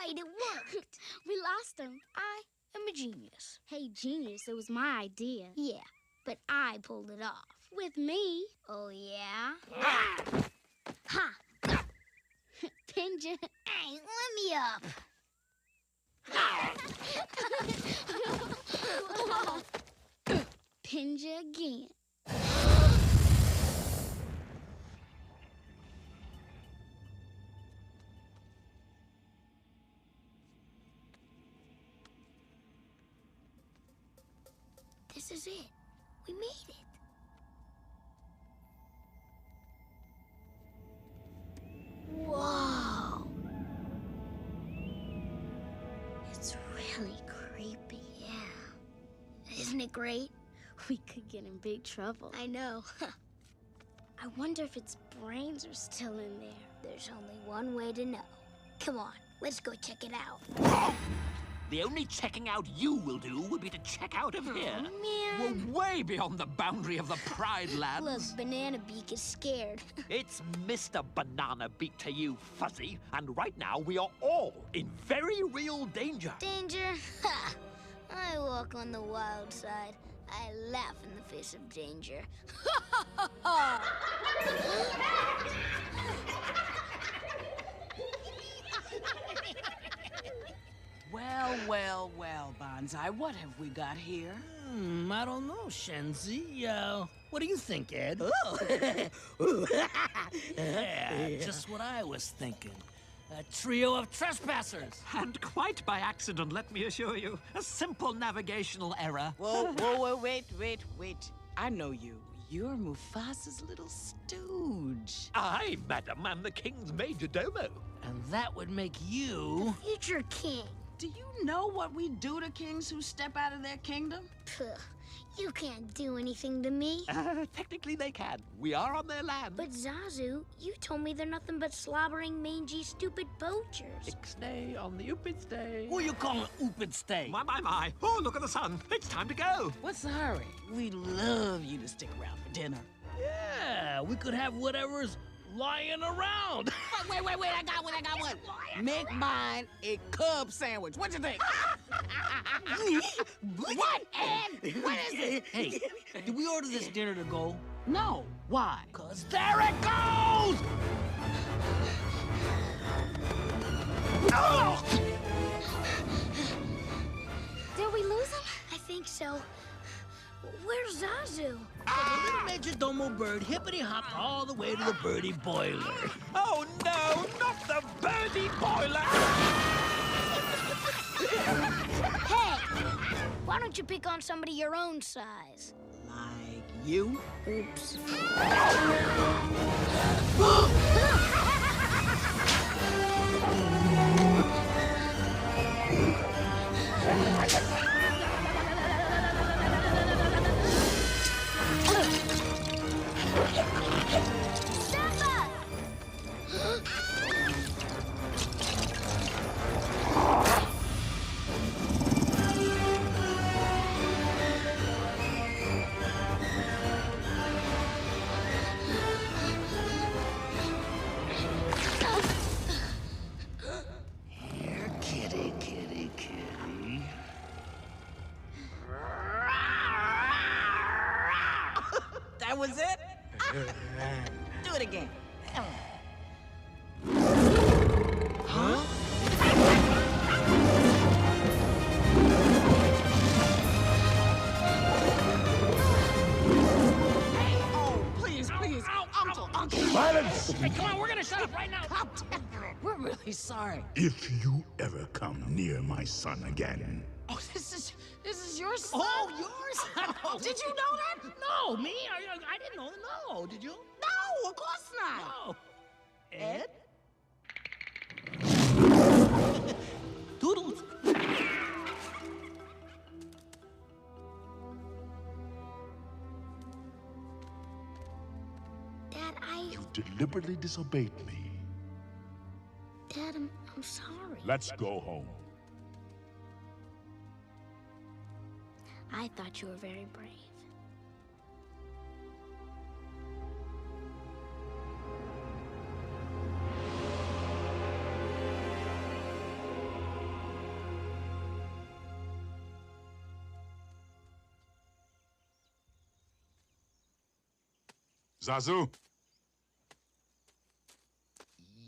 right, it worked. We lost him. I am a genius. Hey, genius, it was my idea. Yeah, but I pulled it off. With me. Oh, yeah? Ha! Pinja. Hey, let me up. Pinja again. This is it. We made it. Whoa. It's really creepy. Yeah. Isn't it great? We could get in big trouble. I know. I wonder if its brains are still in there. There's only one way to know. Come on, let's go check it out. The only checking out you will do would be to check out of here. Man. We're way beyond the boundary of the Pride Lands. Look, Banana Beak is scared. It's Mr. Banana Beak to you, Fuzzy. And right now, we are all in very real danger. Danger? Ha! I walk on the wild side. I laugh in the face of danger. Well, Bonsai, what have we got here? I don't know, Shenzi. What do you think, Ed? Yeah, just what I was thinking. A trio of trespassers. And quite by accident, let me assure you. A simple navigational error. Whoa, wait. I know you. You're Mufasa's little stooge. I, madam, am the king's major domo. And that would make you... Future king. Do you know what we do to kings who step out of their kingdom? Puh, you can't do anything to me. Technically, they can. We are on their land. But Zazu, you told me they're nothing but slobbering, mangy, stupid poachers. Ixnay on the Upidstay. Who you calling Oopid Stay? My. Oh, look at the sun. It's time to go. What's the hurry? We'd love you to stick around for dinner. Yeah, we could have whatever's lying around. Wait, I got one. Make mine a Cub sandwich. What you think? What, Ed? What is it? Hey, did we order this dinner to go? No. Why? 'Cause there it goes! Oh! Did we lose him? I think so. Where's Zazu? The little Major Domo bird hippity-hopped all the way to the birdie boiler. Oh, no, not the birdie boiler. Hey! Why don't you pick on somebody your own size? Like you? Oops. Here, kitty. That was it? Do it again. Huh? Oh, please. Uncle. Silence! Hey, come on, we're gonna shut up right now. We're really sorry. If you ever come near my son again, Oh, this is your son? Oh, yours? Did you know that? No, me? I didn't know. No, did you? No, of course not. No. Ed? Doodles. Dad, you deliberately disobeyed me. Dad, I'm sorry. Let's go home. I thought you were very brave. Zazu,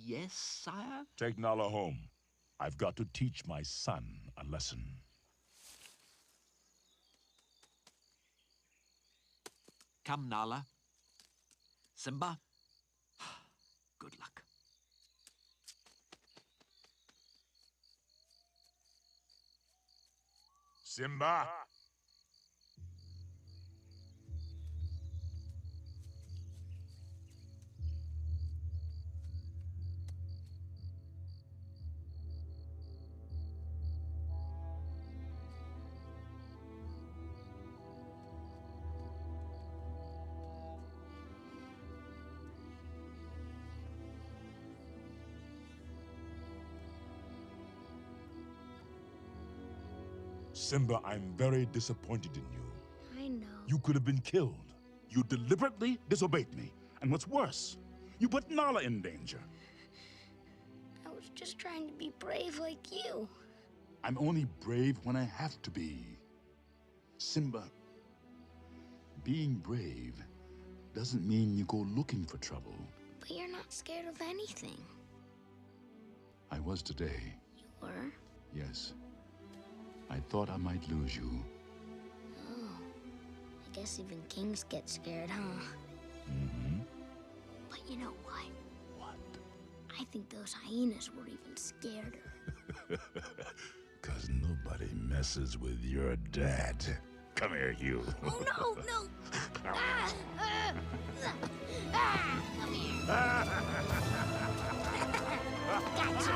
Yes, sire? take Nala home. I've got to teach my son a lesson. Come, Nala. Simba, good luck. Simba! Simba, I'm very disappointed in you. I know. You could have been killed. You deliberately disobeyed me. And what's worse, you put Nala in danger. I was just trying to be brave like you. I'm only brave when I have to be. Simba, being brave doesn't mean you go looking for trouble. But you're not scared of anything. I was today. You were? Yes. I thought I might lose you. Oh. I guess even kings get scared, huh? Mm-hmm. But you know what? What? I think those hyenas were even scarier. 'Cause nobody messes with your dad. Come here, you. Oh, no, no! Come here. Gotcha.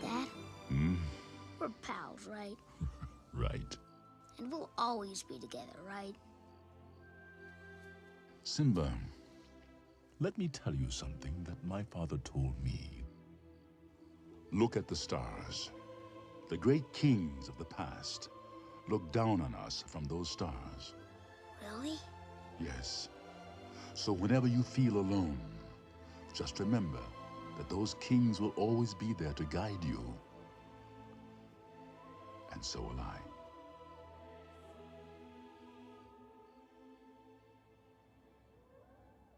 Dad, we're pals, right? Right. And we'll always be together, right? Simba, let me tell you something that my father told me. Look at the stars. The great kings of the past look down on us from those stars. Really? Yes. So whenever you feel alone, just remember that those kings will always be there to guide you. And so will I.